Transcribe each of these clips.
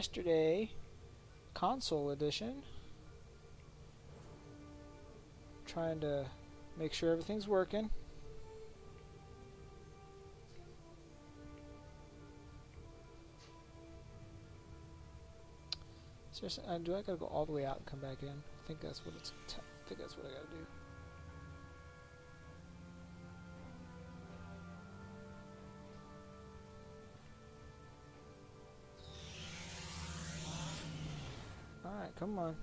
Yesterday, console edition. Trying to make sure everything's working. Seriously, do I gotta go all the way out and come back in? I think that's what I gotta do. Alright, come on.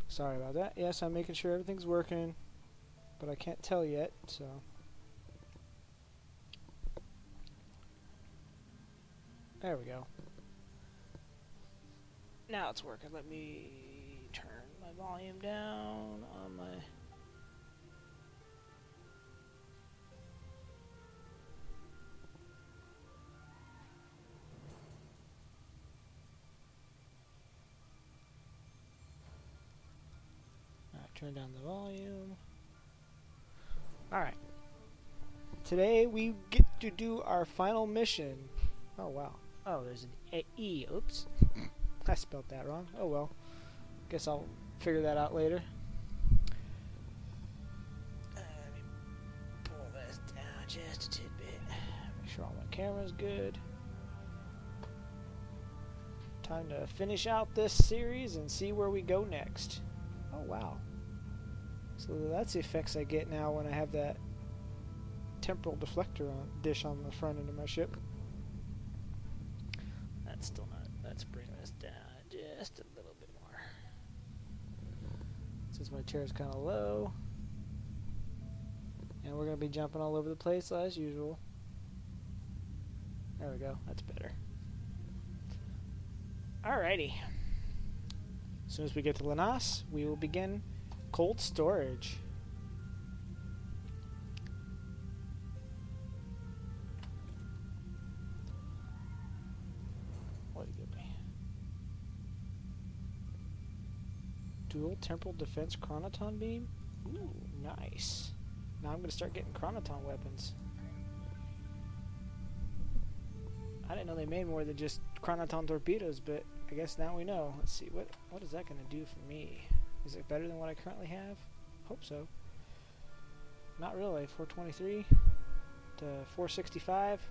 Sorry about that. Yes, I'm making sure everything's working, but I can't tell yet, so. There we go. Now it's working. Let me turn my volume down on my... Turn down the volume. Alright. Today we get to do our final mission. Oh wow. Oh, there's an E. Oops. I spelled that wrong. Oh well. Guess I'll figure that out later. Let me pull this down just a tidbit. Make sure all my camera's good. Time to finish out this series and see where we go next. Oh wow. So that's the effects I get now when I have that temporal deflector dish on the front end of my ship. That's still not. That's bringing us down just a little bit more. Since my chair is kind of low. And we're going to be jumping all over the place as usual. There we go. That's better. Alrighty. As soon as we get to Lenas, we will begin cold storage. What do you give me? Dual temporal defense chronoton beam? Ooh, nice. Now I'm going to start getting chronoton weapons. I didn't know they made more than just chronoton torpedoes, but I guess now we know. Let's see, what is that going to do for me? Is it better than what I currently have? Hope so. Not really. 423 to 465.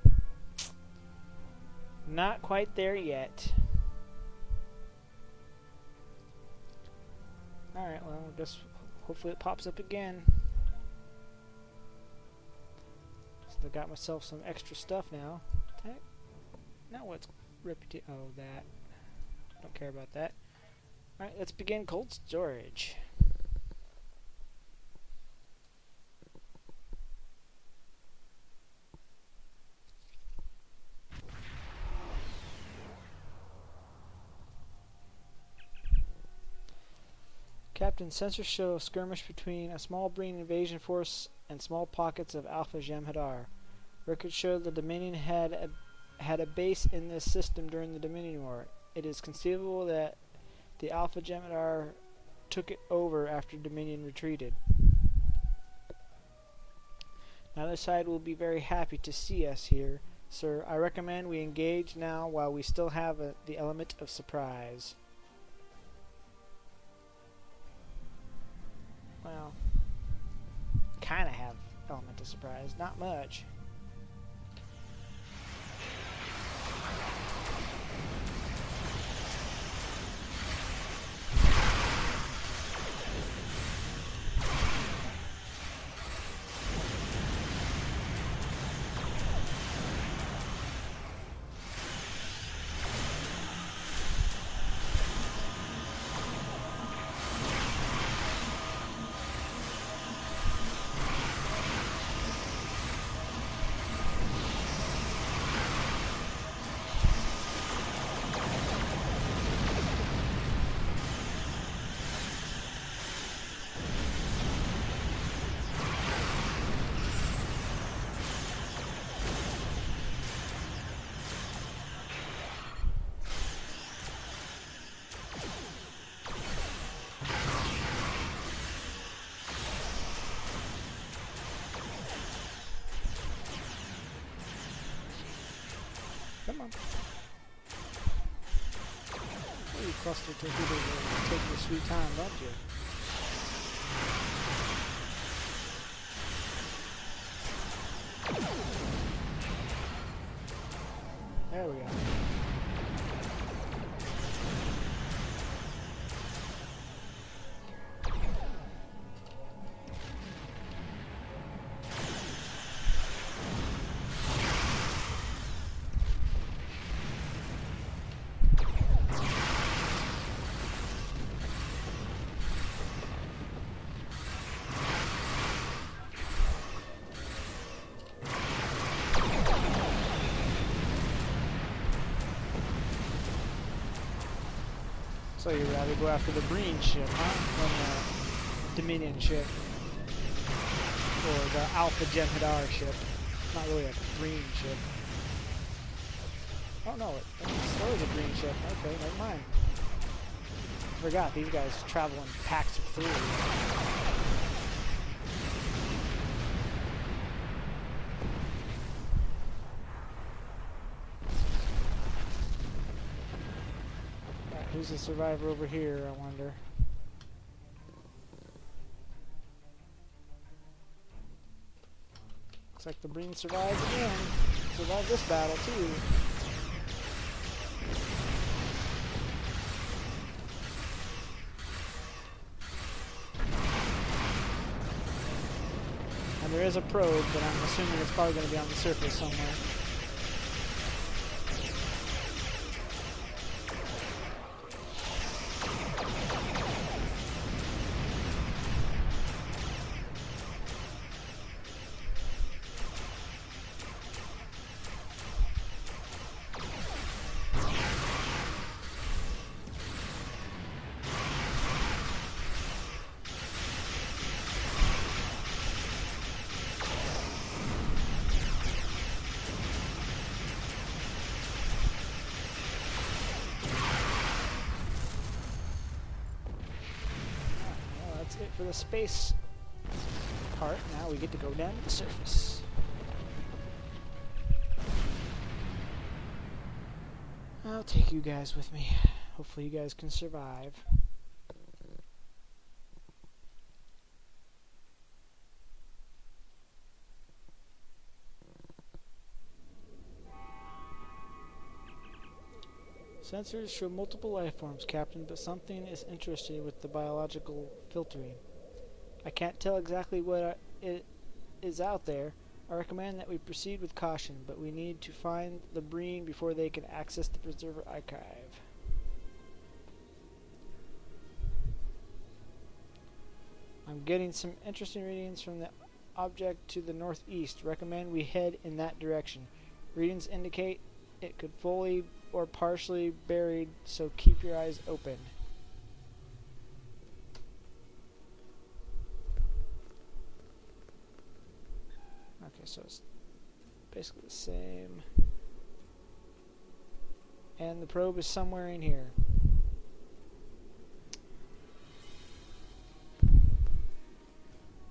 Not quite there yet. Alright, well, I guess hopefully it pops up again. So I got myself some extra stuff now. Now what's reputation? Oh, that. Don't care about that. Alright, let's begin cold storage. Captain, sensors show a skirmish between a small Breen invasion force and small pockets of Alpha Jem'Hadar. Records show the Dominion had a base in this system during the Dominion War. It is conceivable that the Alpha Jem'Hadar took it over after Dominion retreated. Neither side will be very happy to see us here, sir. I recommend we engage now while we still have the element of surprise. Well, kind of have element of surprise. Not much. on. Oh, you cluster torpedoes take your sweet time, don't you? There we go. So you'd rather go after the Breen ship, huh? Than the Dominion ship. Or the Alpha Jem'Hadar ship. Not really a Breen ship. Oh no, it still is a Breen ship. Okay, never mind. Forgot, these guys travel in packs of 3. Who's the survivor over here, I wonder? Looks like the Breen survived again. Survived this battle, too. And there is a probe, but I'm assuming it's probably going to be on the surface somewhere. It for the space part. Now we get to go down to the surface. I'll take you guys with me. Hopefully you guys can survive. Sensors show multiple life forms, Captain, but something is interesting with the biological filtering. I can't tell exactly what it is out there. I recommend that we proceed with caution, but we need to find the Breen before they can access the Preserver Archive. I'm getting some interesting readings from the object to the northeast. Recommend we head in that direction. Readings indicate it could fully or partially buried, so keep your eyes open. Okay, so it's basically the same. And the probe is somewhere in here.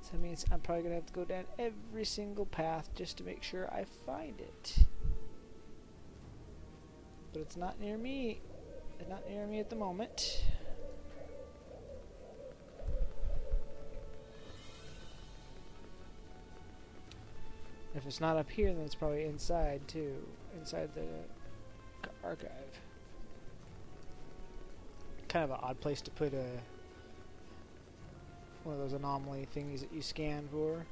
So that means I'm probably going to have to go down every single path just to make sure I find it. But it's not near me. It's not near me at the moment. If it's not up here, then it's probably inside too. Inside the archive. Kind of an odd place to put one of those anomaly things that you scan for.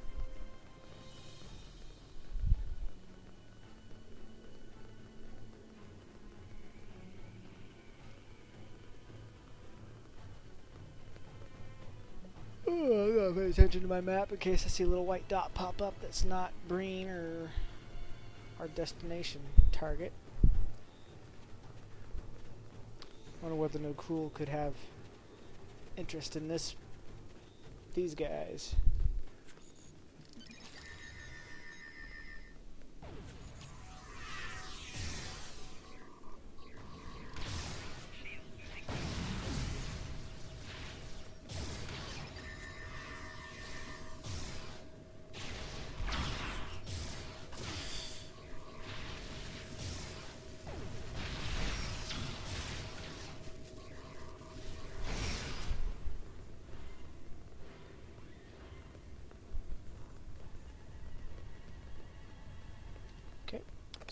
I'm gonna pay attention to my map in case I see a little white dot pop up that's not Breen or our destination target. Wonder whether No Cool could have interest in these guys.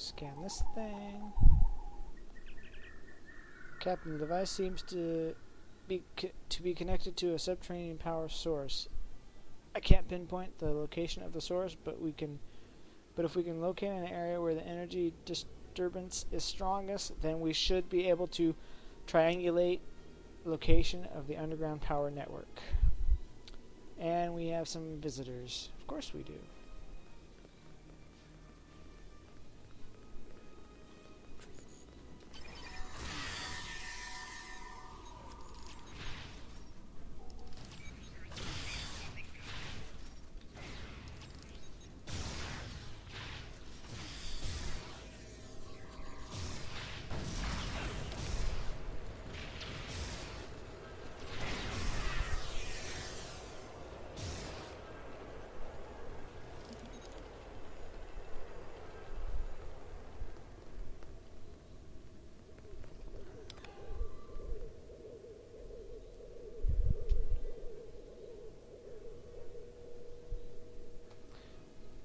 Scan this thing. Captain, the device seems to be connected to a subterranean power source. I can't pinpoint the location of the source, but if we can locate an area where the energy disturbance is strongest, then we should be able to triangulate location of the underground power network. And we have some visitors. Of course we do.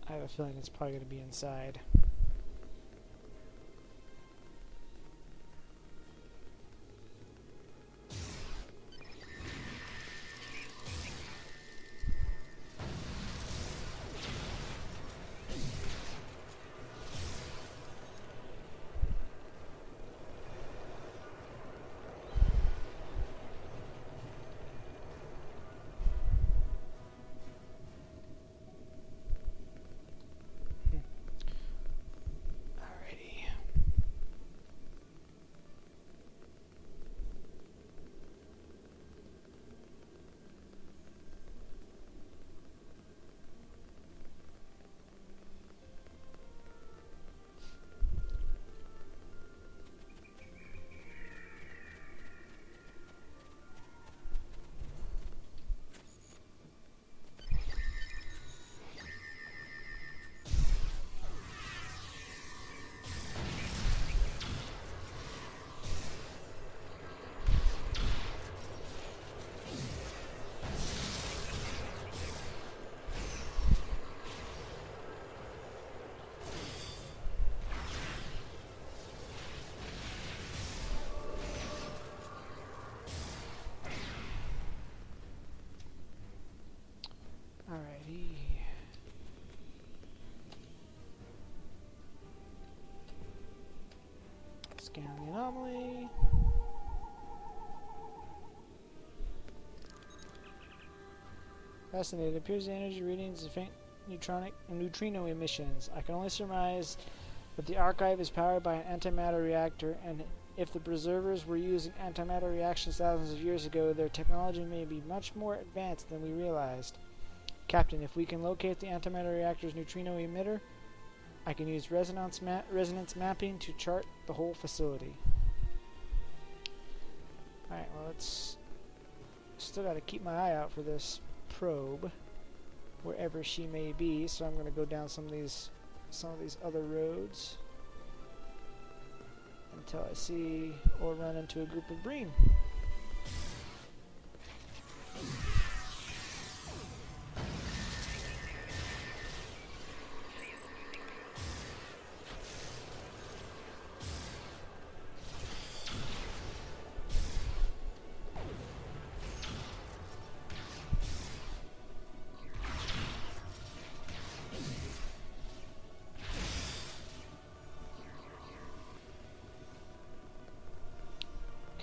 I have a feeling it's probably going to be inside. Alrighty. Scan the anomaly. Fascinating. It appears the energy readings of faint neutrino emissions. I can only surmise that the archive is powered by an antimatter reactor, and if the preservers were using antimatter reactions thousands of years ago, their technology may be much more advanced than we realized. Captain, if we can locate the antimatter reactor's neutrino emitter, I can use resonance mapping to chart the whole facility. Alright, well, let's... Still gotta keep my eye out for this probe, wherever she may be, so I'm gonna go down some of these other roads until I see or run into a group of Breen.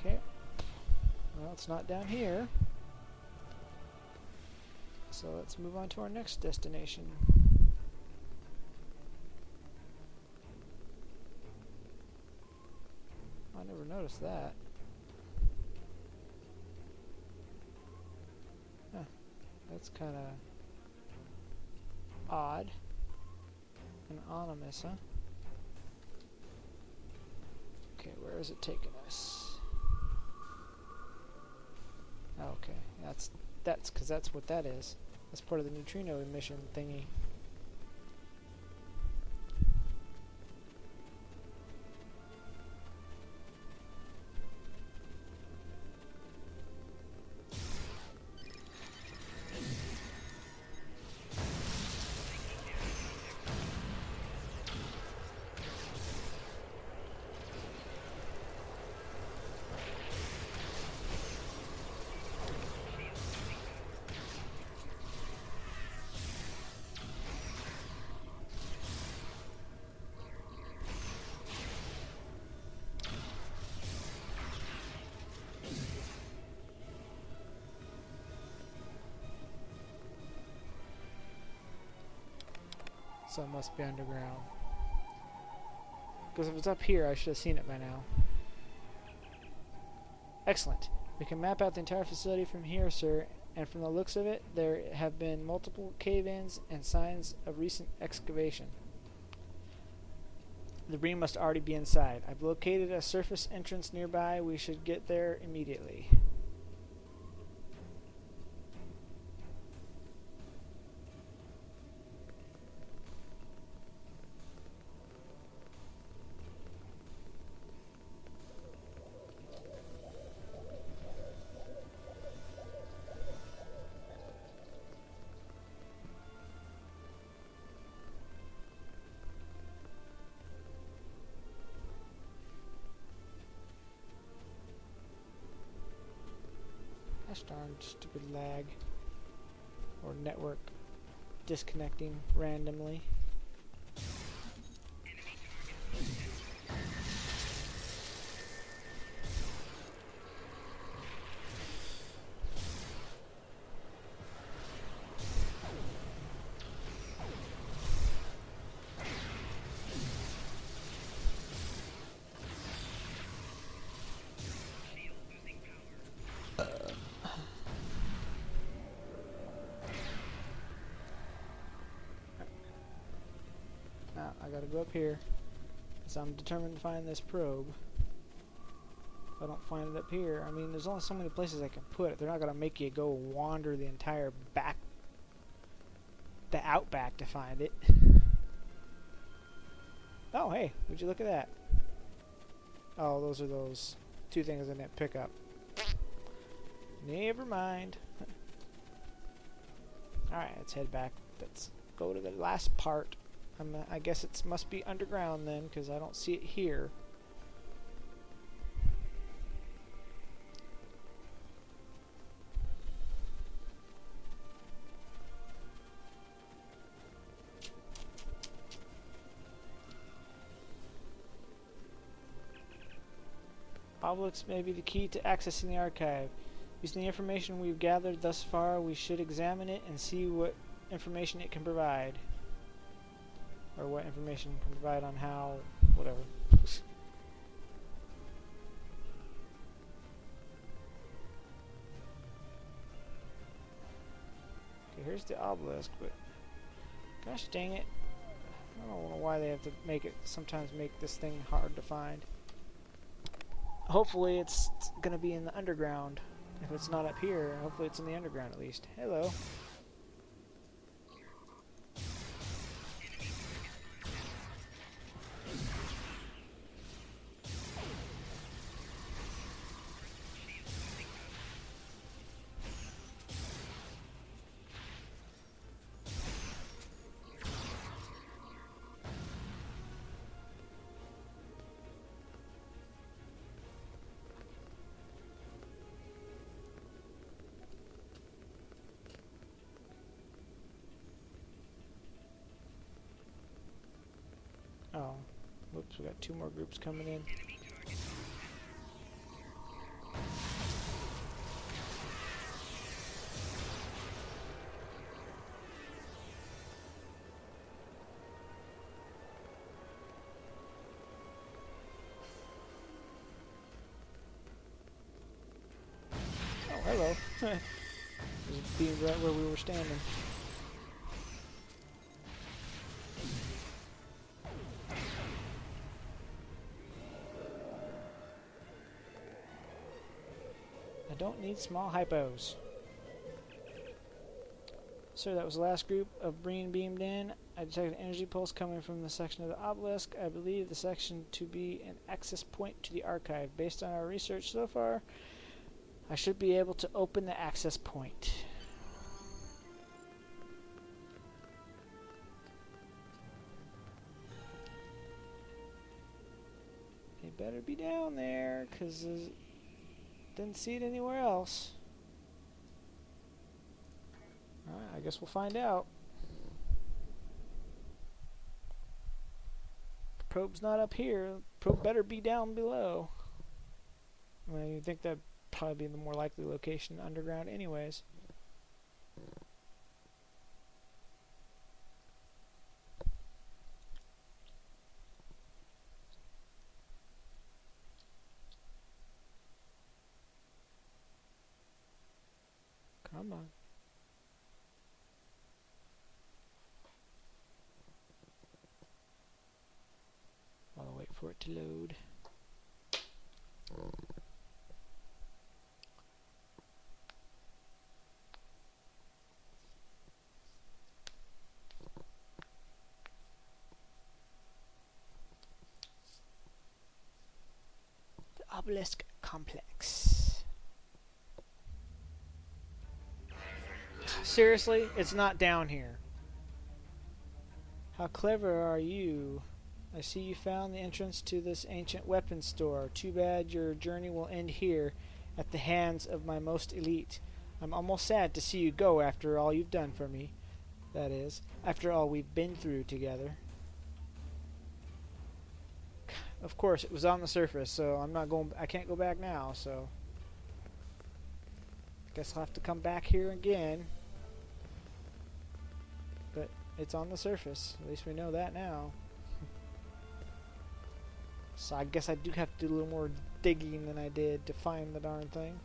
Okay, well, it's not down here, so let's move on to our next destination. I never noticed that. Huh, that's kind of odd and ominous, huh? Okay, where is it taking us? Okay, that's because that's what that is. That's part of the neutrino emission thingy. So it must be underground. Because if it's up here, I should have seen it by now. Excellent. We can map out the entire facility from here, sir, and from the looks of it, there have been multiple cave-ins and signs of recent excavation. The debris must already be inside. I've located a surface entrance nearby. We should get there immediately. Gosh darn stupid lag. Or network disconnecting randomly. I gotta go up here, because I'm determined to find this probe. If I don't find it up here, I mean, there's only so many places I can put it. They're not gonna make you go wander the entire the outback to find it. Oh, hey, would you look at that? Oh, those are those two things I didn't pick up. Never mind. Alright, let's head back. Let's go to the last part. I guess it must be underground then, because I don't see it here. Obelisks may be the key to accessing the archive. Using the information we've gathered thus far, we should examine it and see what information it can provide. Or what information can provide on how, whatever. Okay, here's the obelisk, but gosh dang it. I don't know why they have to sometimes make this thing hard to find. Hopefully it's gonna be in the underground. If it's not up here, hopefully it's in the underground at least. Hello. Oh, whoops, we got two more groups coming in. Oh, hello. Just being right where we were standing. Don't need small hypos. Sir, that was the last group of Breen beamed in. I detected an energy pulse coming from the section of the obelisk. I believe the section to be an access point to the archive. Based on our research so far, I should be able to open the access point. They better be down there, because didn't see it anywhere else. Alright, I guess we'll find out. The probe's not up here. The probe better be down below. Well, you think that'd probably be the more likely location underground anyways. Come on. While I wait for it to load. The obelisk complex. Seriously, it's not down here. How clever are you? I see you found the entrance to this ancient weapons store. Too bad your journey will end here at the hands of my most elite. I'm almost sad to see you go after all you've done for me. That is, after all we've been through together. Of course, it was on the surface, so I can't go back now, so guess I'll have to come back here again. But it's on the surface. At least we know that now. So I guess I do have to do a little more digging than I did to find the darn thing.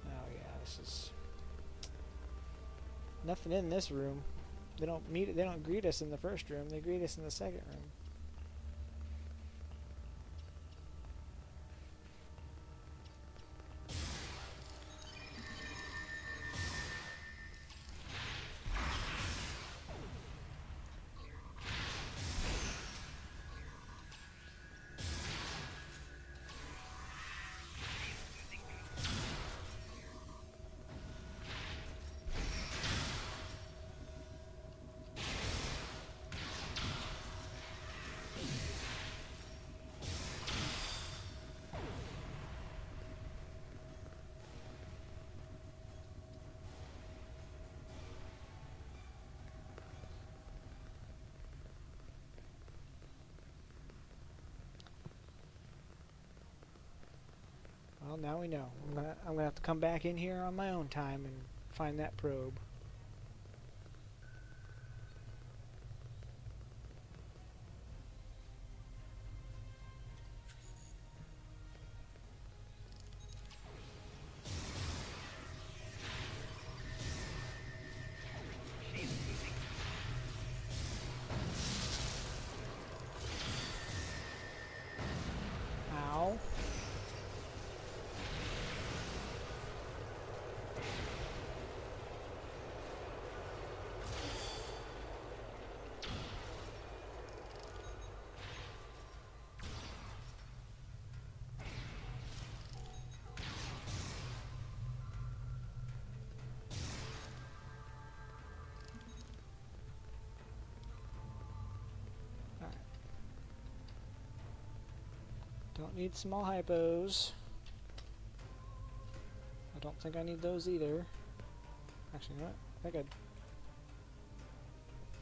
Oh yeah, this is nothing in this room. They don't greet us in the first room. They greet us in the second room. Well, now we know. I'm gonna have to come back in here on my own time and find that probe. Ow. Don't need small hypos. I don't think I need those either. Actually, you know what? I think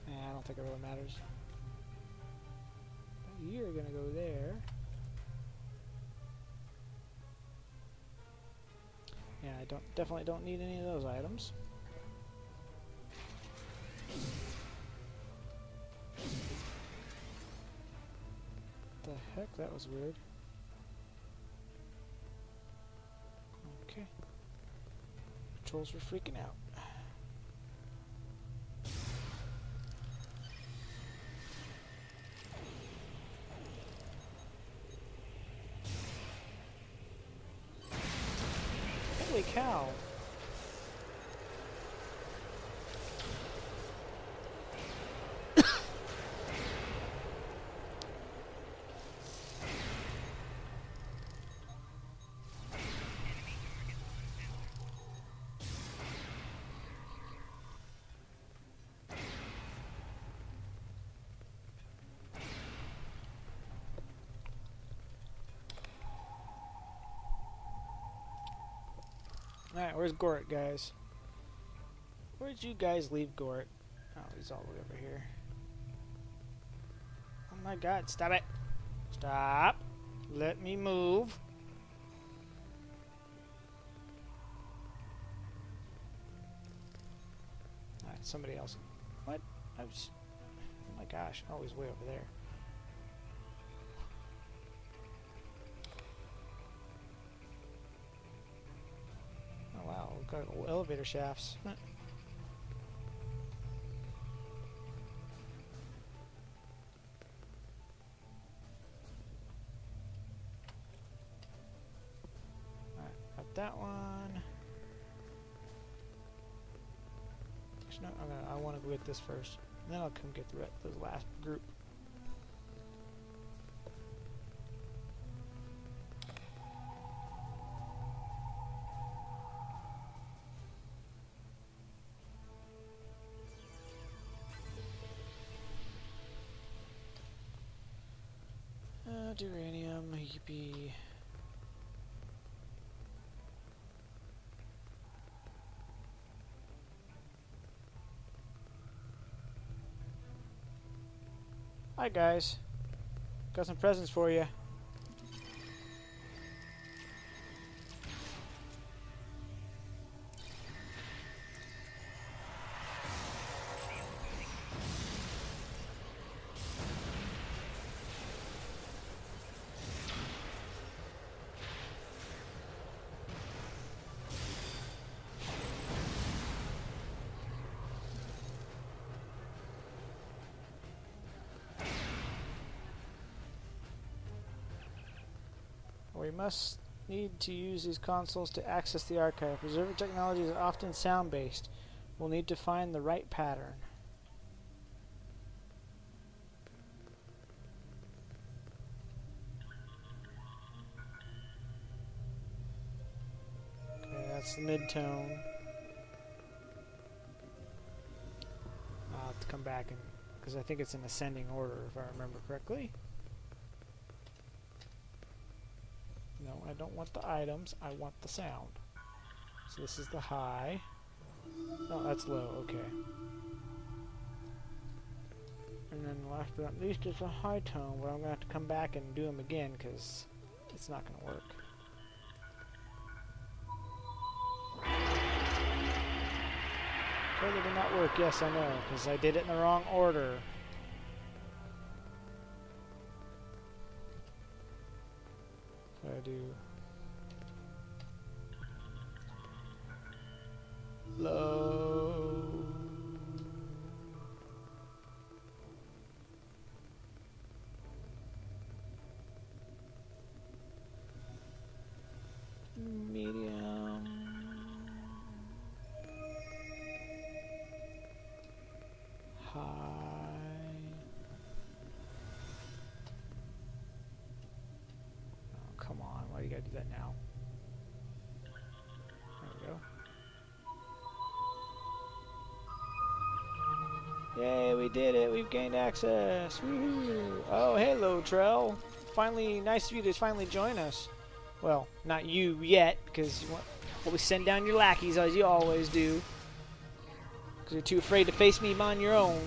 I don't think it really matters. But you're gonna go there. Yeah, I definitely don't need any of those items. The heck, that was weird. Okay. Trolls were freaking out. Holy cow. Alright, where's Gort, guys? Where'd you guys leave Gort? Oh, he's all the way over here. Oh my god, stop it! Stop! Let me move! Alright, somebody else. What? I was... Oh my gosh, oh, he's way over there. Got elevator shafts. Huh. Alright, got that one. Actually, no, I want to go get this first. And then I'll come get the last group. Uranium, yippee. Hi guys, got some presents for you. We must need to use these consoles to access the archive. Preserver technology is often sound-based. We'll need to find the right pattern. Okay, that's the mid-tone. I'll have to come back and because I think it's in ascending order if I remember correctly. No, I don't want the items, I want the sound. So this is the high. Oh, that's low, okay. And then last but not least is a high tone, but I'm going to have to come back and do them again because it's not going to work. Okay, they did not work, yes I know, because I did it in the wrong order. So I do low. Medium. High. Oh, come on. Why do you gotta do that now? There we go. Yay, we did it. We've gained access. Woohoo. Oh, hello, Trell. Finally, nice of you to finally join us. Well, not you yet, because you want, well, we send down your lackeys as you always do. Because you're too afraid to face me on your own.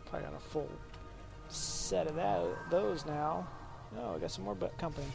Probably got a full set of those now. Oh, I got some more company.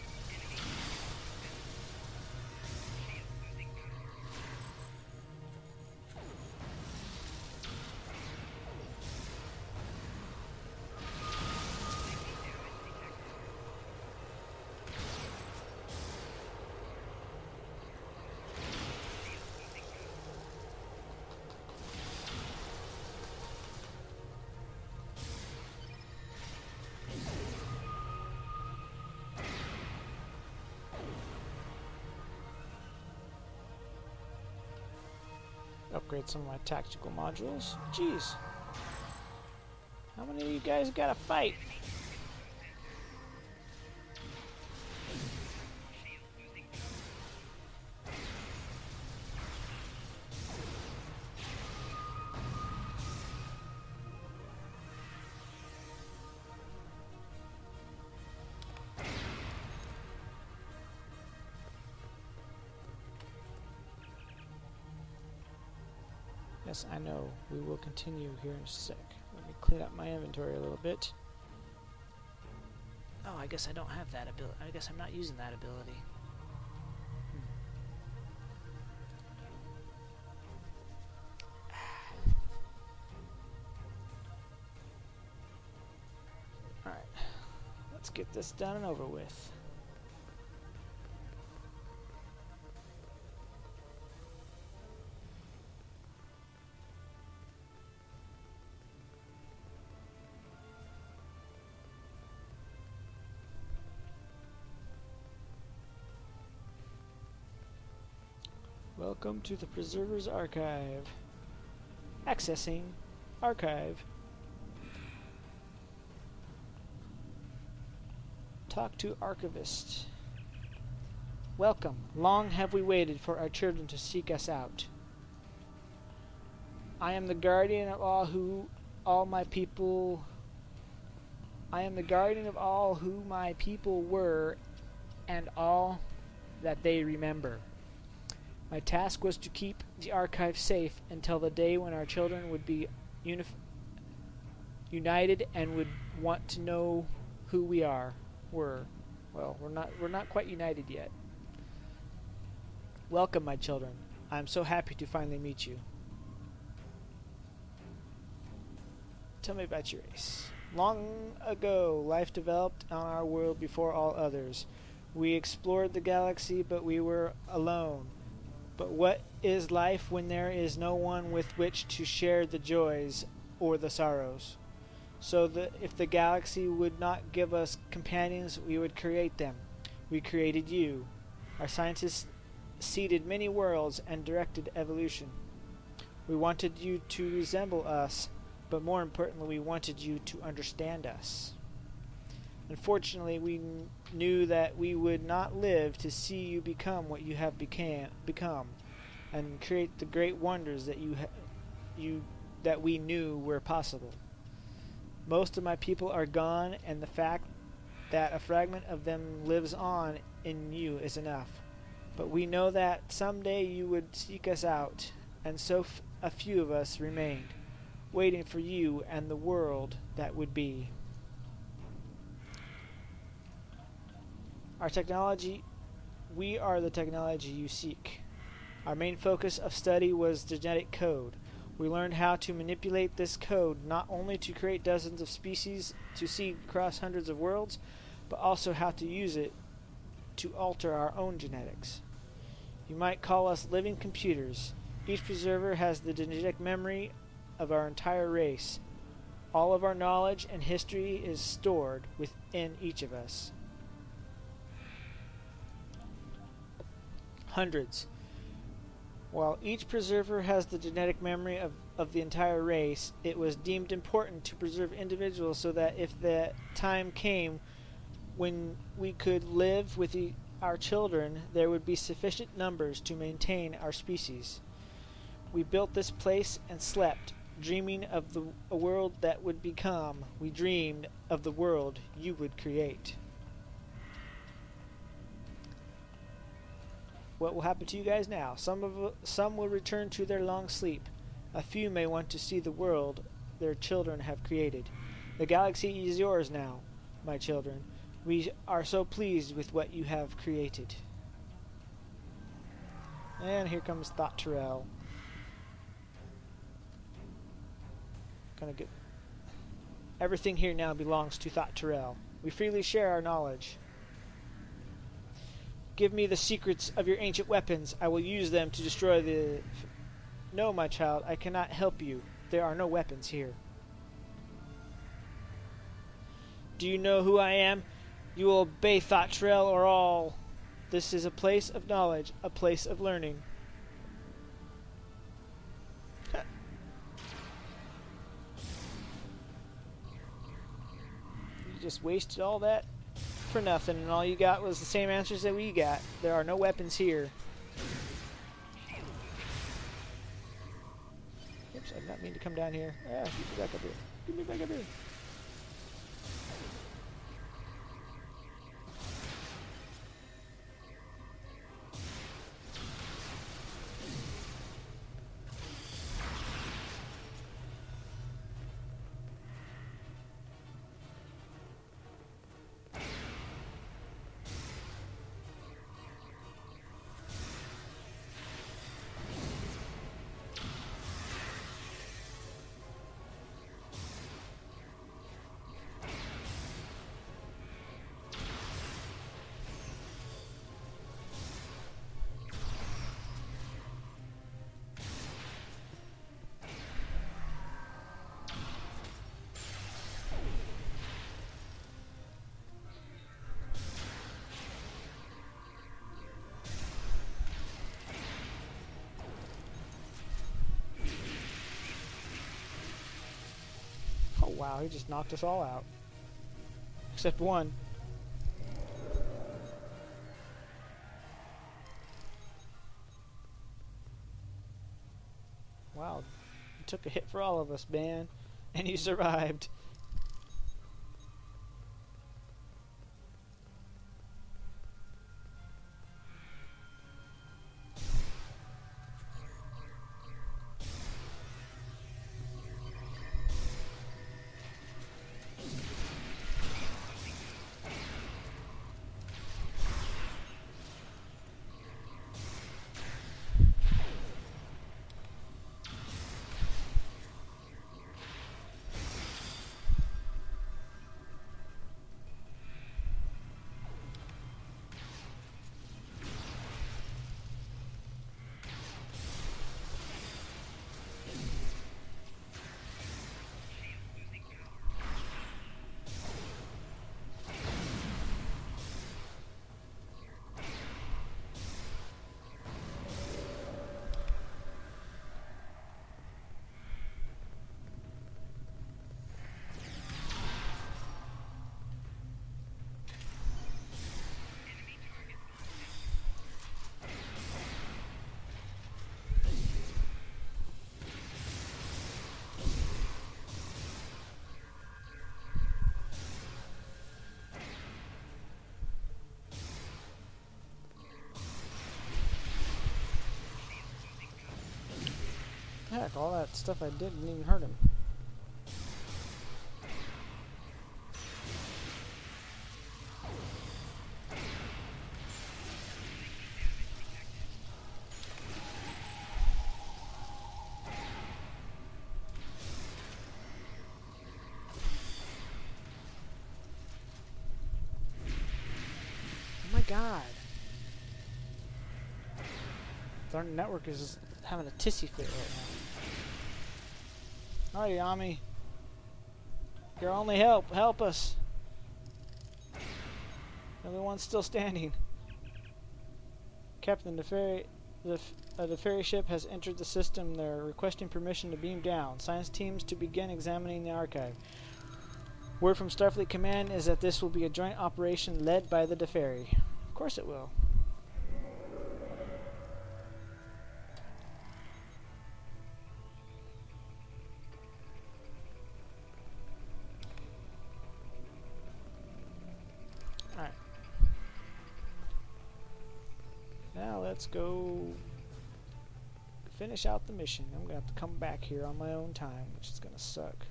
Upgrade some of my tactical modules. Jeez. How many of you guys gotta fight? Yes, I know. We will continue here in a sec. Let me clean up my inventory a little bit. Oh, I guess I don't have that ability. I guess I'm not using that ability. get this done and over with. Welcome to the Preserver's Archive. Accessing Archive. Talk to Archivist. Welcome. Long have we waited for our children to seek us out. I am the guardian of all my people. I am the guardian of all who my people were and all that they remember. My task was to keep the archive safe until the day when our children would be united and would want to know who we were. Well, we're not quite united yet. Welcome, my children. I'm so happy to finally meet you. Tell me about your race. Long ago, life developed on our world before all others. We explored the galaxy, but we were alone. But what is life when there is no one with which to share the joys or the sorrows? So that if the galaxy would not give us companions, we would create them. We created you. Our scientists seeded many worlds and directed evolution. We wanted you to resemble us, but more importantly, we wanted you to understand us. Unfortunately, we knew that we would not live to see you become what you have become, and create the great wonders that that we knew were possible. Most of my people are gone, and the fact that a fragment of them lives on in you is enough. But we know that someday you would seek us out, and so a few of us remained, waiting for you and the world that would be. We are the technology you seek. Our main focus of study was genetic code. We learned how to manipulate this code not only to create dozens of species to seed across hundreds of worlds, but also how to use it to alter our own genetics. You might call us living computers. Each preserver has the genetic memory of our entire race. All of our knowledge and history is stored within each of us. Hundreds. While each preserver has the genetic memory of the entire race, it was deemed important to preserve individuals so that if the time came when we could live with our children, there would be sufficient numbers to maintain our species. We built this place and slept, dreaming of a world that would become. We dreamed of the world you would create. What will happen to you guys now? Some will return to their long sleep. A few may want to see the world their children have created. The galaxy is yours now, my children. We are so pleased with what you have created. And here comes Thought Terrell. Gonna get everything here now belongs to Thought Terrell. We freely share our knowledge. Give me the secrets of your ancient weapons. I will use them to destroy the... No, my child, I cannot help you. There are no weapons here. Do you know who I am? You will obey Thought Terrell or all. This is a place of knowledge, a place of learning. You just wasted all that for nothing, and all you got was the same answers that we got. There are no weapons here. Oops, I did not mean to come down here. Ah, get me back up here. Get me back up here. Wow, he just knocked us all out. Except one. Wow, you took a hit for all of us, man. And you survived. Heck, all that stuff I did didn't even hurt him. Oh my god. Our network is having a tissy fit right now. Alright, Yami. Your only help. Help us. The only one still standing. Captain, the ferry ship has entered the system. They're requesting permission to beam down. Science teams to begin examining the archive. Word from Starfleet Command is that this will be a joint operation led by the Deferi. Of course it will. Alright. Now let's go finish out the mission. I'm going to have to come back here on my own time, which is going to suck.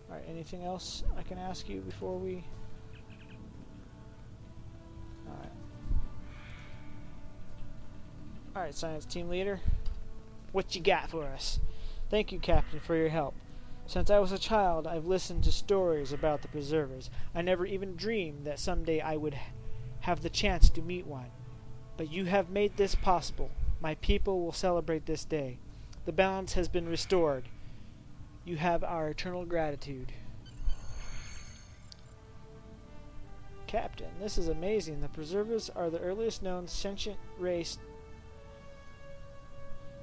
Alright, anything else I can ask you before we... Alright. Alright, science team leader. What you got for us? Thank you, Captain, for your help. Since I was a child, I've listened to stories about the preservers. I never even dreamed that someday I would have the chance to meet one. But you have made this possible. My people will celebrate this day. The balance has been restored. You have our eternal gratitude. Captain, this is amazing. The preservers are the earliest known sentient race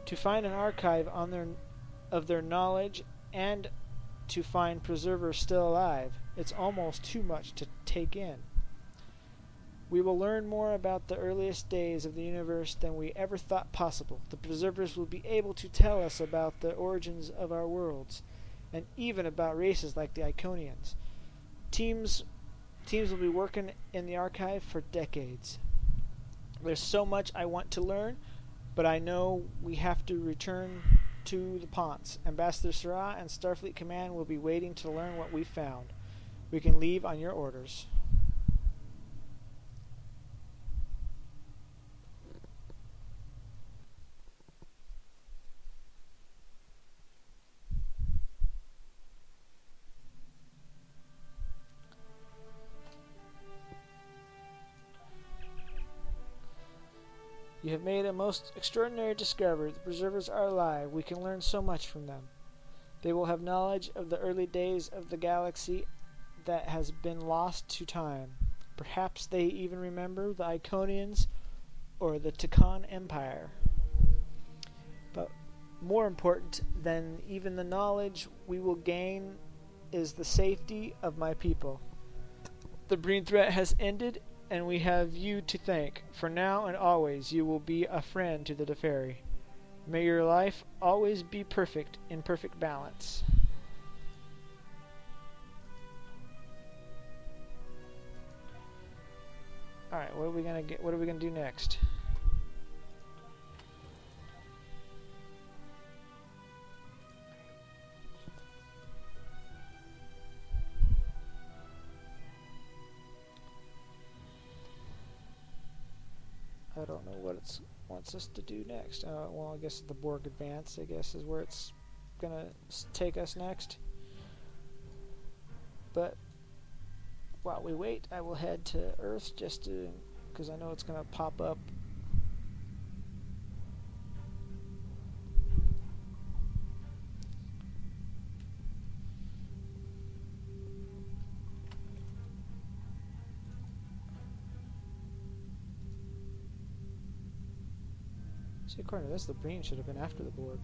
to find an archive of their knowledge and to find preservers still alive. It's almost too much to take in. We will learn more about the earliest days of the universe than we ever thought possible. The preservers will be able to tell us about the origins of our worlds, and even about races like the Iconians. Teams will be working in the archive for decades. There's so much I want to learn, but I know we have to return to the Ponce. Ambassador Sarah and Starfleet Command will be waiting to learn what we found. We can leave on your orders. You have made a most extraordinary discovery. The preservers are alive. We can learn so much from them. They will have knowledge of the early days of the galaxy that has been lost to time. Perhaps they even remember the Iconians or the Takan Empire. But More important than even the knowledge we will gain is the safety of my people. The Breen threat has ended, and we have you to thank. For now and always, you will be a friend to the Teferi. May your life always be perfect, in perfect balance. Alright, what are we gonna get? What are we gonna do next? I don't know what it wants us to do next. Well, I guess the Borg Advance, I guess, is where it's gonna take us next. But while we wait, I will head to Earth just to, because I know it's gonna pop up. See, according to this, the Breen should have been after the Borg.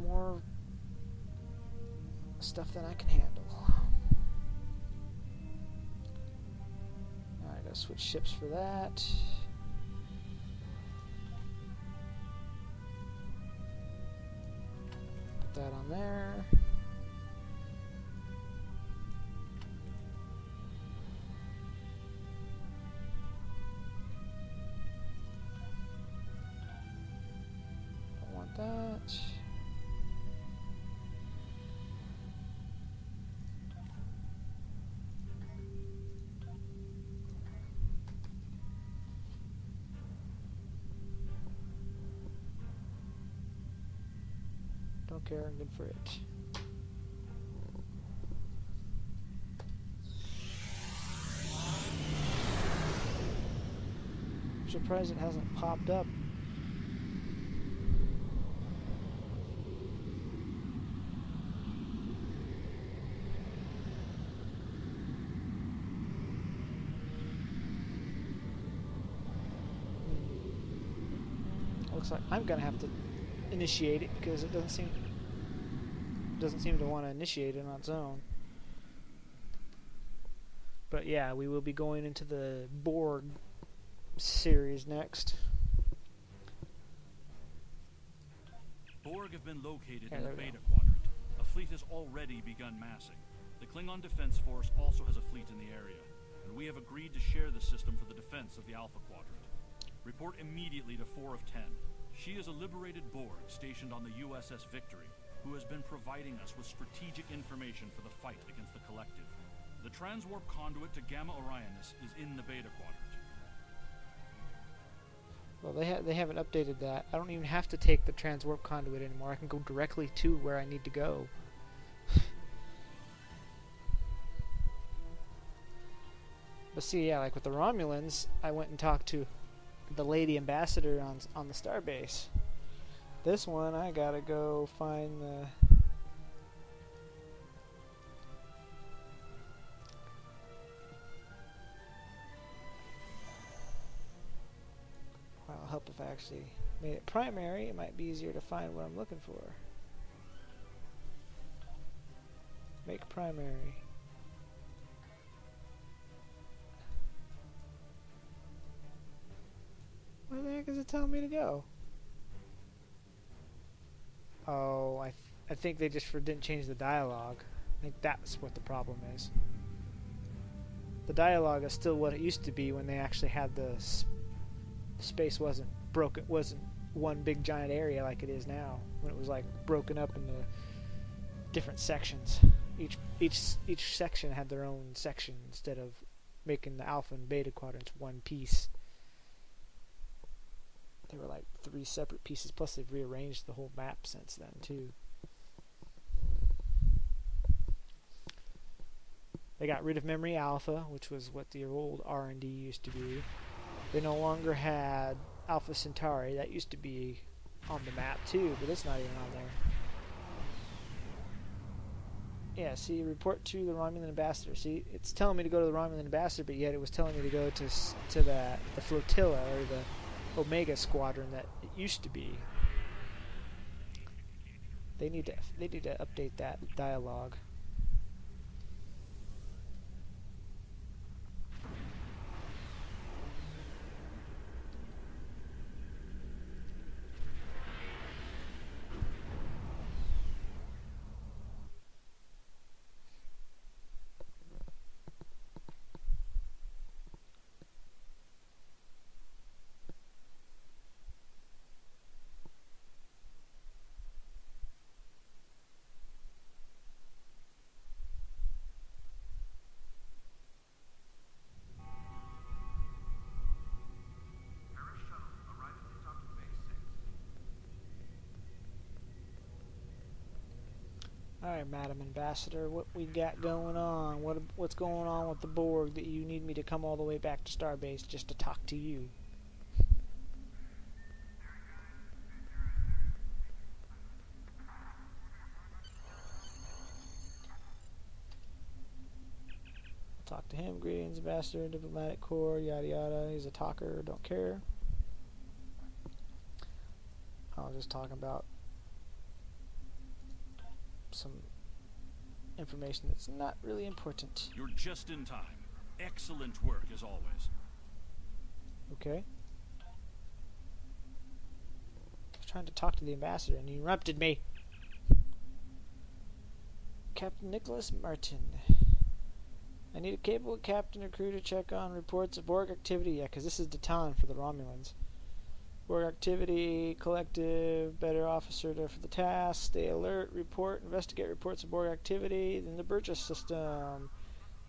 More stuff than I can handle. Alright, I gotta switch ships for that. Put that on there. Don't want that. Don't care, I'm good for it. I'm surprised it hasn't popped up. Looks like I'm gonna have to initiate it because it doesn't seem to want to initiate it on its own. But yeah, we will be going into the Borg series next. Borg have been located in the Beta Quadrant. A fleet has already begun massing. The Klingon Defense Force also has a fleet in the area, and we have agreed to share the system for the defense of the Alpha Quadrant. Report immediately to 4 of 10. She is a liberated Borg stationed on the USS Victory, who has been providing us with strategic information for the fight against the Collective. The transwarp conduit to Gamma Orionis is in the Beta Quadrant. Well, they haven't updated that. I don't even have to take the transwarp conduit anymore. I can go directly to where I need to go. But see, yeah, like with the Romulans, I went and talked to the lady ambassador on the starbase. This one, I gotta go find the... Well, it'll help if I actually made it primary. It might be easier to find what I'm looking for. Make primary. Where the heck is it telling me to go? Oh, I think they just didn't change the dialogue. I think that's what the problem is. The dialogue is still what it used to be when they actually had the space wasn't broken, wasn't one big giant area like it is now. When it was like broken up into different sections. Each section had their own section instead of making the Alpha and Beta quadrants one piece. They were like 3 separate pieces, plus they've rearranged the whole map since then too. They got rid of Memory Alpha, which was what the old R&D used to be. They no longer had Alpha Centauri. That used to be on the map too, but it's not even on Yeah, see, report to the Romulan ambassador. See, it's telling me to go to the Romulan ambassador, but yet it was telling me to go to the flotilla or the Omega squadron that it used to be. They need to update that dialogue. Alright, Madam Ambassador, what we got going on? What's going on with the Borg that you need me to come all the way back to Starbase just to talk to you? I'll talk to him. Greetings, Ambassador, Diplomatic Corps, yada yada. He's a talker, don't care. I was just talking about some information that's not really important. You're just in time. Excellent work as always. Okay. I was trying to talk to the ambassador and he interrupted me. Captain Nicholas Martin. I need a capable captain or crew to check on reports of Borg activity. Yeah, because this is Datan for the Romulans. Borg activity, collective, better officer for the task, stay alert, report, investigate reports of Borg activity, then the Burgess system.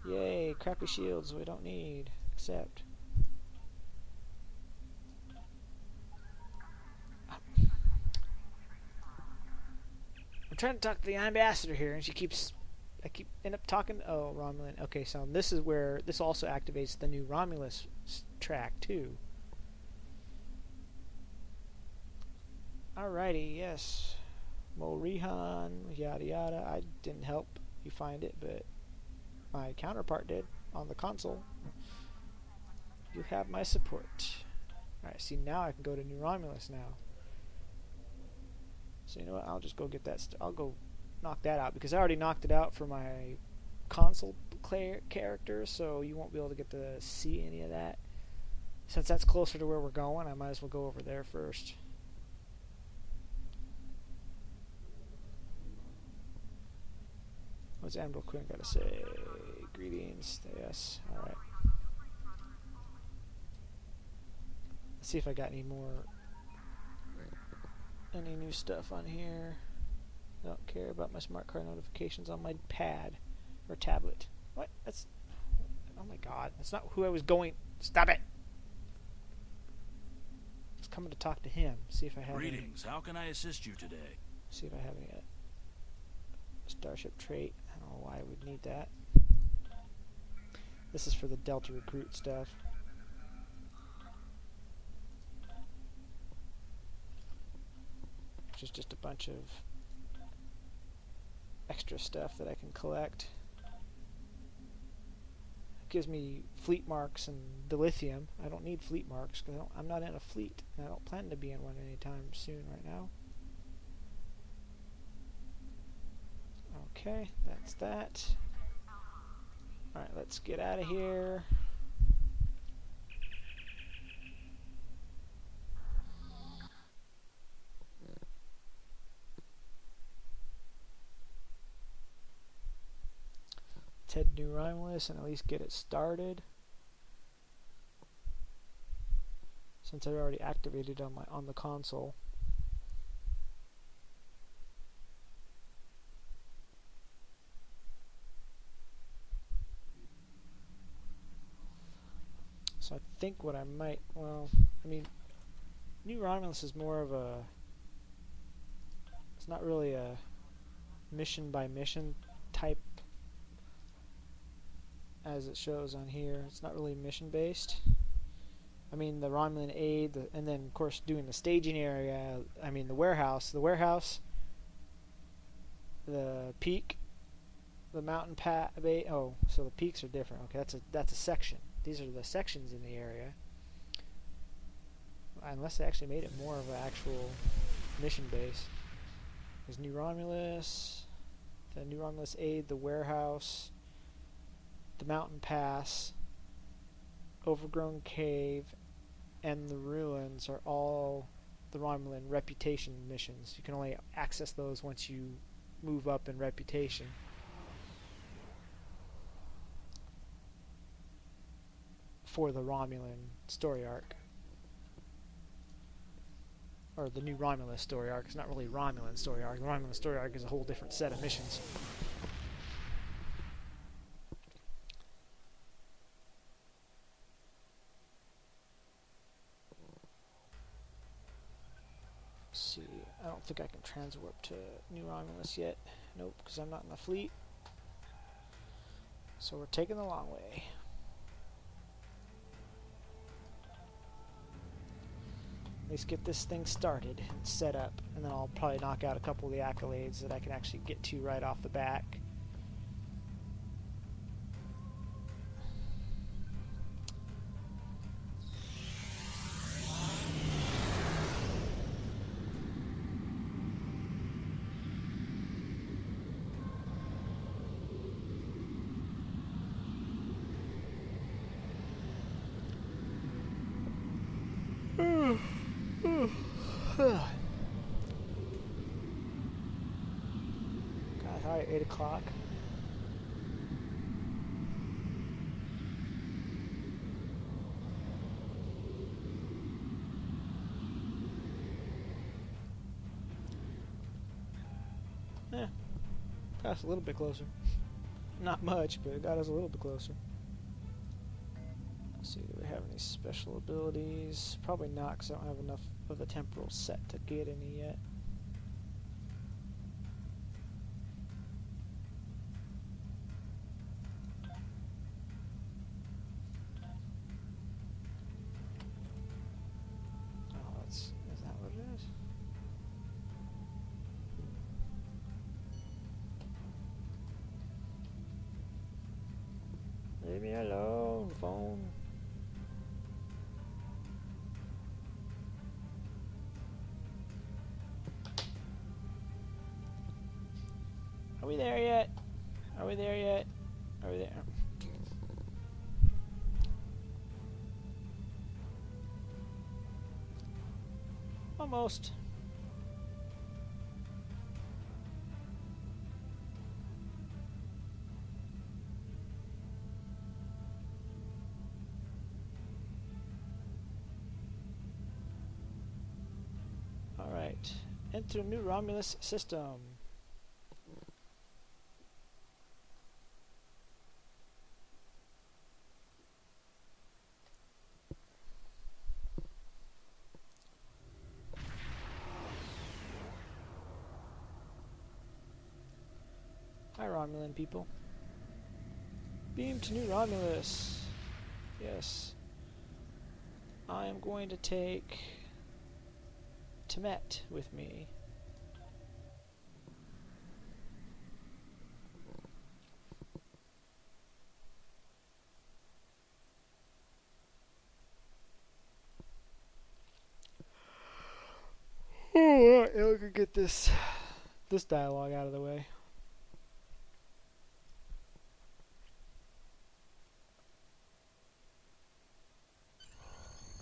Yay, crappy shields we don't need. Accept. I'm trying to talk to the ambassador here, and I keep end up talking. Oh, Romulan. Okay, so this is where this also activates the new Romulus track too. Alrighty, yes. Morihan, yada yada. I didn't help you find it, but my counterpart did on the console. You have my support. Alright, see, now I can go to New Romulus now. So you know what? I'll just go get that. I'll go knock that out because I already knocked it out for my console character, so you won't be able to get to see any of that. Since that's closer to where we're going, I might as well go over there first. What's Admiral Quinn got to say? Greetings. Yes. Alright. Let's see if I got any new stuff on here. I don't care about my smart card notifications on my pad or tablet. What? That's... Oh my god. That's not who I was going... Stop it! I was coming to talk to him. See if I have Greetings. How can I assist you today? See if I have any Starship trait. I don't know why I would need that. This is for the Delta recruit stuff. Which is just a bunch of extra stuff that I can collect. It gives me fleet marks and dilithium. I don't need fleet marks because I'm not in a fleet. And I don't plan to be in one anytime soon right now. Okay, that's that. Alright, let's get out of here. Let's head to New Romulus and at least get it started. Since I already activated on the console. So I think what I might, well, I mean, New Romulus is more of a, it's not really a mission by mission type as it shows on here. It's not really mission based. I mean, the Romulan aid, and then of course doing the staging area, I mean the warehouse, the peak, the mountain oh, so the peaks are different. Okay, that's a section. These are the sections in the area. Unless they actually made it more of an actual mission base. There's New Romulus, the New Romulus Aid, the warehouse, the mountain pass, overgrown cave, and the ruins are all the Romulan reputation missions. You can only access those once you move up in reputation. For the Romulan story arc. Or the New Romulus story arc. It's not really Romulan story arc. The Romulan story arc is a whole different set of missions. Let's see. I don't think I can transwarp to New Romulus yet. Nope, because I'm not in the fleet. So we're taking the long way. At least get this thing started and set up, and then I'll probably knock out a couple of the accolades that I can actually get to right off the bat. Got high at 8 o'clock. Got us a little bit closer. Not much, but it got us a little bit closer. Let's see, do we have any special abilities? Probably not, because I don't have enough of the temporal set to get any yet. Oh, is that what it is? Leave me alone, phone. Are we there yet? Are we there yet? Are we there? Almost. Alright. Enter new Romulus system. Hi, Romulan people. Beam to New Romulus. Yes. I am going to take Temet with me. Alright, we can get this dialogue out of the way.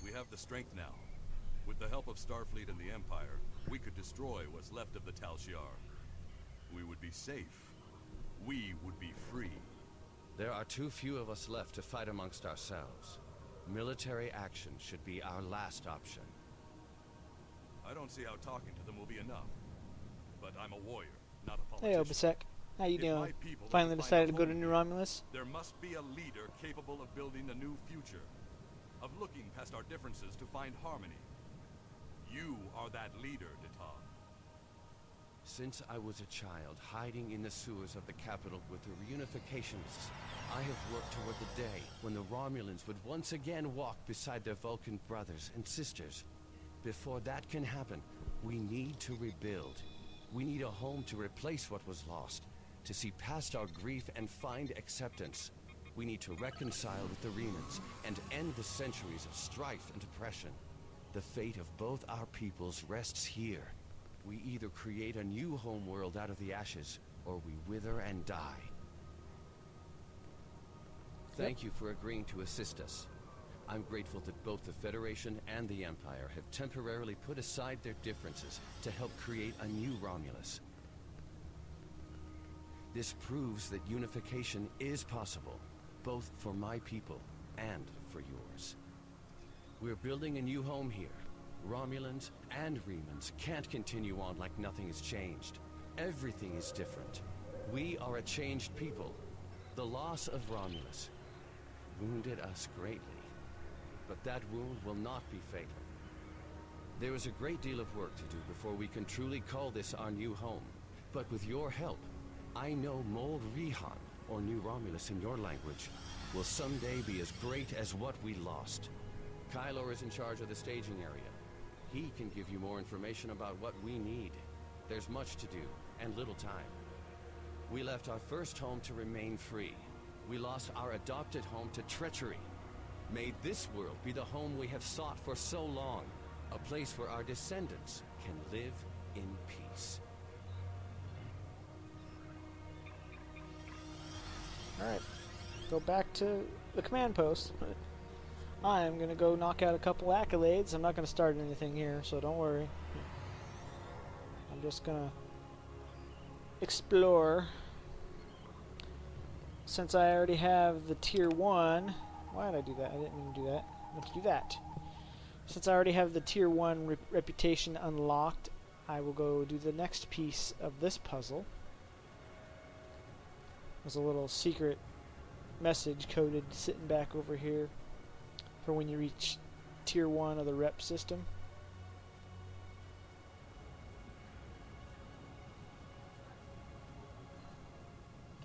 We have the strength now. With the help of Starfleet and the Empire, we could destroy what's left of the Tal Shiar. We would be safe. We would be free. There are too few of us left to fight amongst ourselves. Military action should be our last option. I don't see how talking to them will be enough. But I'm a warrior, not a Hey, politician. Obasek. How you If doing? my people are Finally to find decided a to go to home New here, Romulus? There must be a leader capable of building a new future. Of looking past our differences to find harmony. You are that leader, Data. Since I was a child, hiding in the sewers of the capital with the reunificationists, I have worked toward the day when the Romulans would once again walk beside their Vulcan brothers and sisters. Before that can happen, we need to rebuild. We need a home to replace what was lost, to see past our grief and find acceptance. We need to reconcile with the Remans and end the centuries of strife and oppression. The fate of both our peoples rests here. We either create a new homeworld out of the ashes, or we wither and die. Thank you for agreeing to assist us. I'm grateful that both the Federation and the Empire have temporarily put aside their differences to help create a new Romulus. This proves that unification is possible, both for my people and for yours. We're building a new home here. Romulans and Remans can't continue on like nothing has changed. Everything is different. We are a changed people. The loss of Romulus wounded us greatly. But that wound will not be fatal. There is a great deal of work to do before we can truly call this our new home. But with your help, I know Mold Rihan, or New Romulus in your language, will someday be as great as what we lost. Kylor is in charge of the staging area. He can give you more information about what we need. There's much to do, and little time. We left our first home to remain free. We lost our adopted home to treachery. May this world be the home we have sought for so long, a place where our descendants can live in peace. Alright, go back to the command post. I am going to go knock out a couple accolades. I'm not going to start anything here, so don't worry. I'm just going to explore. Since I already have the tier 1... Why did I do that? I didn't mean to do that. Let's do that. Since I already have the tier 1 reputation unlocked, I will go do the next piece of this puzzle. There's a little secret message coded sitting back over here for when you reach tier 1 of the rep system.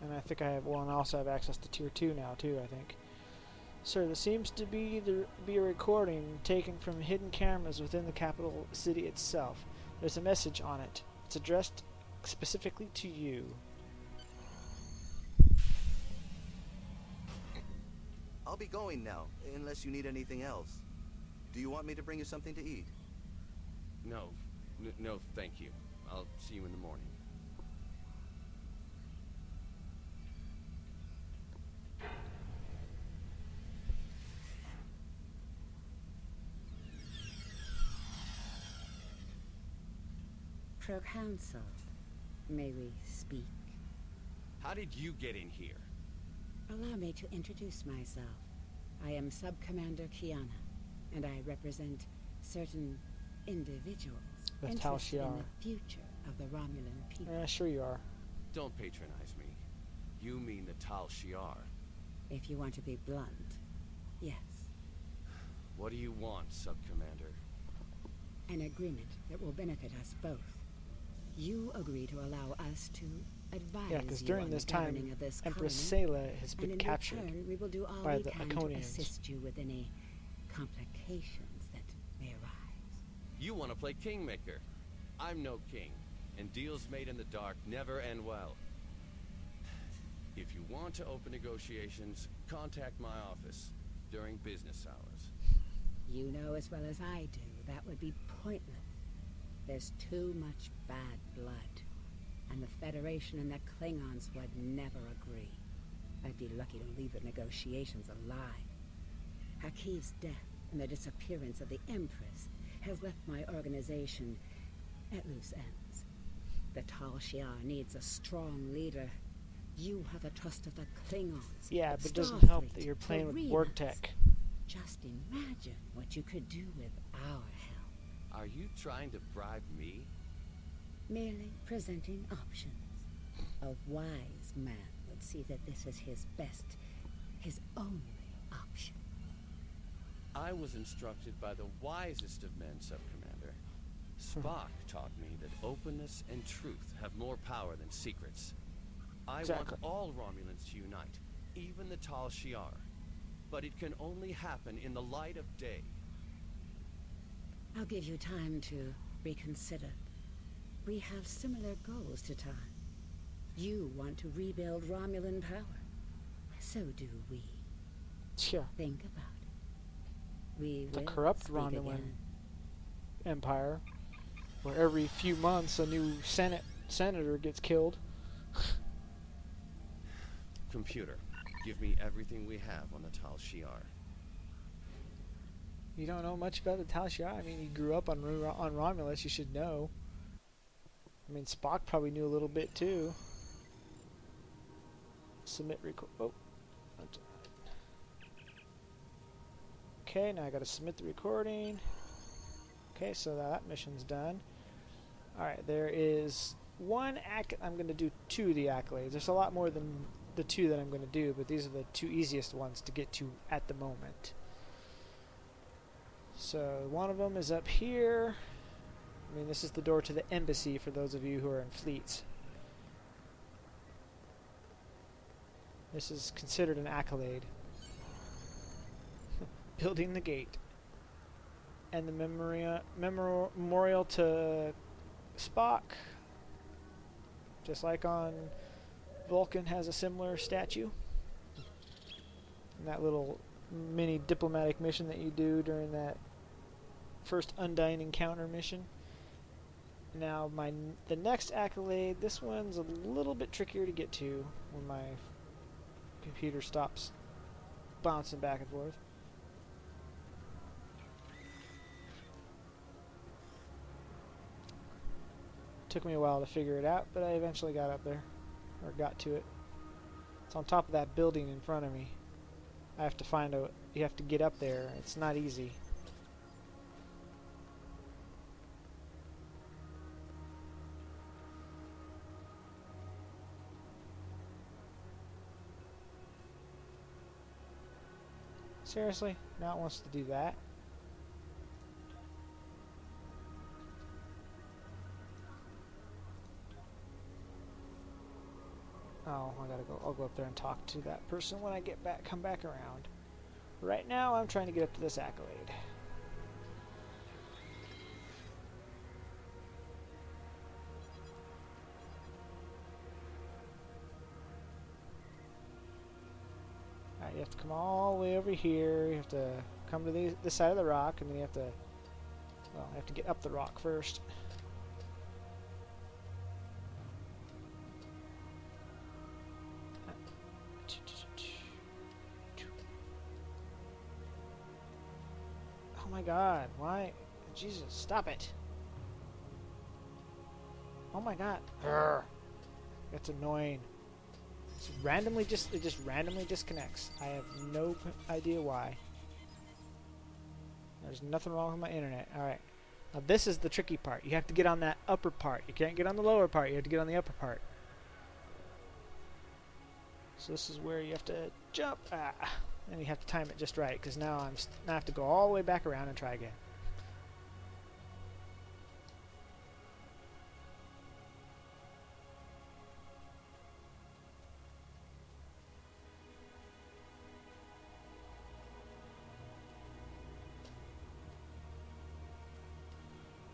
And I think I have, well, and I also have access to tier 2 now too, I think. Sir, there seems to be a recording taken from hidden cameras within the capital city itself. There's a message on it. It's addressed specifically to you. I'll be going now, unless you need anything else. Do you want me to bring you something to eat? No, thank you. I'll see you in the morning. Proconsul, may we speak? How did you get in here? Allow me to introduce myself. I am Sub-Commander Kiana, and I represent certain individuals interested in the future of the Romulan people. Sure you are. Don't patronize me. You mean the Tal Shiar. If you want to be blunt, yes. What do you want, Sub-Commander? An agreement that will benefit us both. You agree to allow us to advise because you during on this the time, governing of this Empress colony, Sayla has been and in captured return, we will do all by we the can to Iconians. assist you with any complications that may arise. You want to play Kingmaker. I'm no king, and deals made in the dark never end well. If you want to open negotiations, contact my office during business hours. You know as well as I do that would be pointless. There's too much bad blood, and the Federation and the Klingons would never agree. I'd be lucky to leave the negotiations alive. Hakiv's death and the disappearance of the Empress has left my organization at loose ends. The Tal Shiar needs a strong leader. You have the trust of the Klingons. Yeah, but it doesn't help that you're playing with Borg tech. Just imagine what you could do with our help. Are you trying to bribe me? Merely presenting options. A wise man would see that this is his best, his only option. I was instructed by the wisest of men, Sub-Commander. Spock taught me that openness and truth have more power than secrets. I want all Romulans to unite, even the Tal Shiar. But it can only happen in the light of day. I'll give you time to reconsider. We have similar goals to time. You want to rebuild Romulan power. So do we. Yeah. Think about it. We The will corrupt speak Romulan again. Empire, where every few months a new senator gets killed. Computer, give me everything we have on the Tal Shiar. You don't know much about the Tal Shiar? I mean, you grew up on Romulus. You should know. I mean, Spock probably knew a little bit too. Submit record. Oh. Okay, now I gotta submit the recording. Okay, so that mission's done. Alright, there is one I'm gonna do 2 of the accolades. There's a lot more than the 2 that I'm gonna do, but these are the 2 easiest ones to get to at the moment. So one of them is up here. I mean, this is the door to the embassy for those of you who are in fleets. This is considered an accolade. Building the gate. And the memorial to Spock, just like on Vulcan, has a similar statue. And that little mini diplomatic mission that you do during that first Undying Encounter mission. Now the next accolade, this one's a little bit trickier to get to when my computer stops bouncing back and forth. Took me a while to figure it out, but I eventually got up there, or got to it. It's on top of that building in front of me. I have to find a, you have to get up there. It's not easy. Seriously? Now it wants to do that? Oh, I gotta go. I'll go up there and talk to that person when I get back. Come back around. Right now, I'm trying to get up to this accolade. Alright, you have to come all the way over here. You have to come to this side of the rock, and then you have to. Well, I have to get up the rock first. Oh my god, why? Jesus, stop it. Oh my god. Urgh. That's annoying. It just randomly disconnects. I have no idea why. There's nothing wrong with my internet. Alright. Now this is the tricky part. You have to get on that upper part. You can't get on the lower part. You have to get on the upper part. So this is where you have to jump. And you have to time it just right, because now I have to go all the way back around and try again.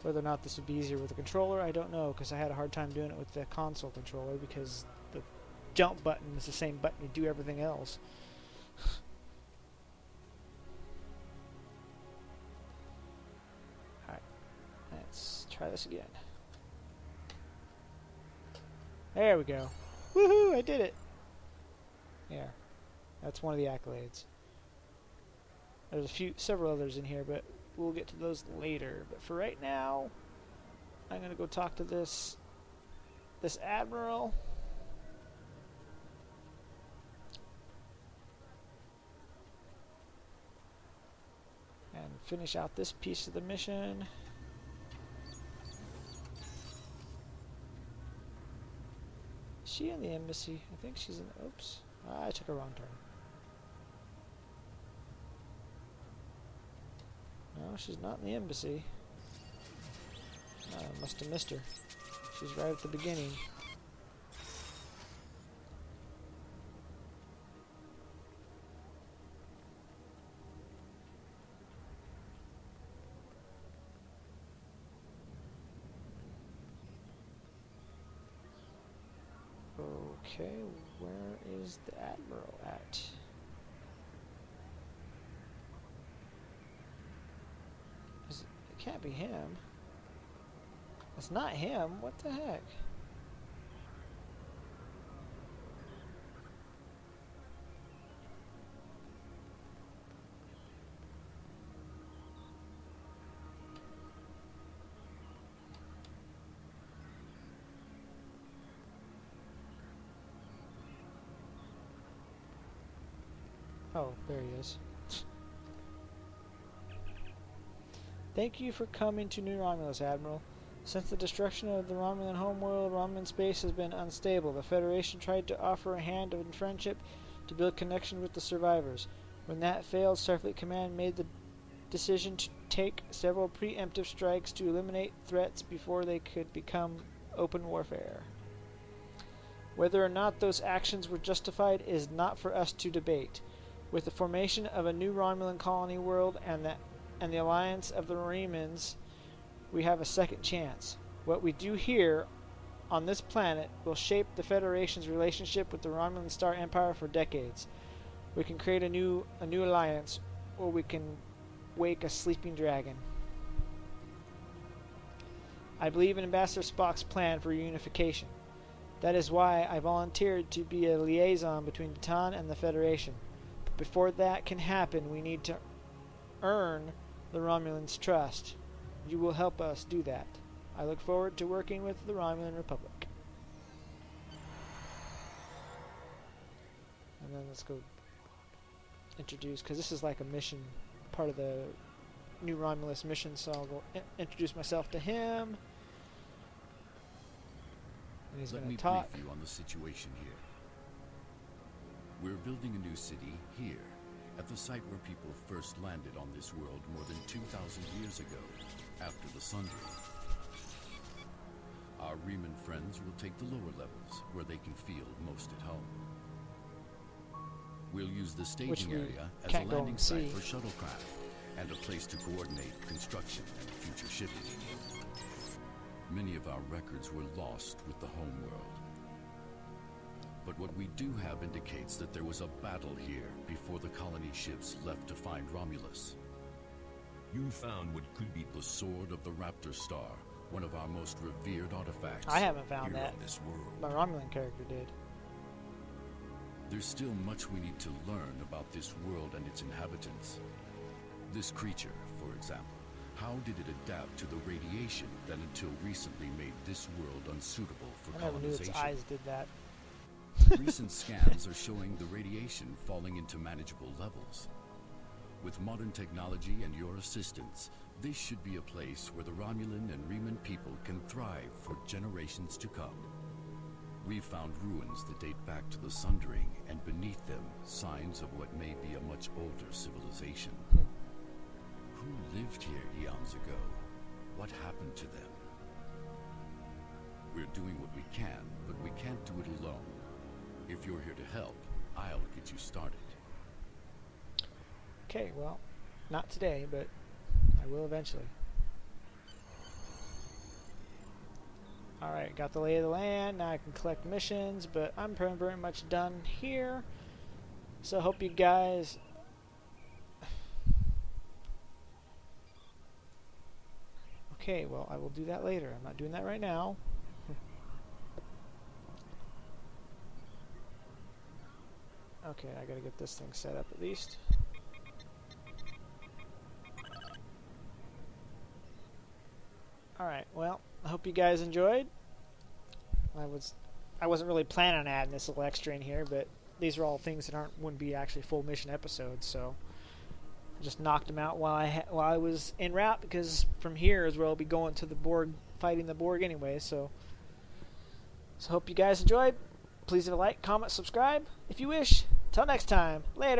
Whether or not this would be easier with the controller, I don't know, because I had a hard time doing it with the console controller, because the jump button is the same button you do everything else. Alright, let's try this again. There we go. Woohoo, I did it! Yeah, that's one of the accolades. There's several others in here, but we'll get to those later. But for right now, I'm gonna go talk to this admiral. And finish out this piece of the mission. Is she in the embassy? I think she's in. Oops. I took a wrong turn. No, she's not in the embassy. I must have missed her. She's right at the beginning. Okay, where is the Admiral at? It can't be him. It's not him. What the heck? Oh, there he is. Thank you for coming to New Romulus, Admiral. Since the destruction of the Romulan homeworld, Romulan space has been unstable. The Federation tried to offer a hand of friendship to build connection with the survivors. When that failed, Starfleet Command made the decision to take several preemptive strikes to eliminate threats before they could become open warfare. Whether or not those actions were justified is not for us to debate. With the formation of a new Romulan colony world and the alliance of the Remans, we have a second chance. What we do here on this planet will shape the Federation's relationship with the Romulan Star Empire for decades. We can create a new alliance, or we can wake a sleeping dragon. I believe in Ambassador Spock's plan for reunification. That is why I volunteered to be a liaison between Bataan and the Federation. But before that can happen, we need to earn the Romulans' trust. You will help us do that. I look forward to working with the Romulan Republic. And then let's go introduce, because this is like a mission, part of the new Romulus mission, so I'll go introduce myself to him. And he's going to talk. Let me brief you on the situation here. We're building a new city here, at the site where people first landed on this world more than 2,000 years ago, after the Sundering. Our Reman friends will take the lower levels, where they can feel most at home. We'll use the staging area as a landing site for shuttlecraft, and a place to coordinate construction and future shipping. Many of our records were lost with the homeworld. But what we do have indicates that there was a battle here before the colony ships left to find Romulus. You found what could be the Sword of the Raptor Star, one of our most revered artifacts. I haven't found here that. On this world. My Romulan character did. There's still much we need to learn about this world and its inhabitants. This creature, for example, how did it adapt to the radiation that until recently made this world unsuitable for I never knew colonization? its eyes did that. Recent scans are showing the radiation falling into manageable levels. With modern technology and your assistance, this should be a place where the Romulan and Reman people can thrive for generations to come. We've found ruins that date back to the Sundering, and beneath them, signs of what may be a much older civilization. Who lived here eons ago? What happened to them? We're doing what we can, but we can't do it alone. If you're here to help, I'll get you started. Okay, well, not today, but I will eventually. Alright, got the lay of the land. Now I can collect missions, but I'm pretty much done here. So I hope you guys... Okay, well, I will do that later. I'm not doing that right now. Okay, I gotta get this thing set up at least. Alright, well, I hope you guys enjoyed. I wasn't really planning on adding this little extra in here, but these are all things that wouldn't be actually full mission episodes, so I just knocked them out while I was en route, because from here is where I'll be going to the Borg, fighting the Borg anyway, so hope you guys enjoyed. Please leave a like, comment, subscribe if you wish. Till next time, later.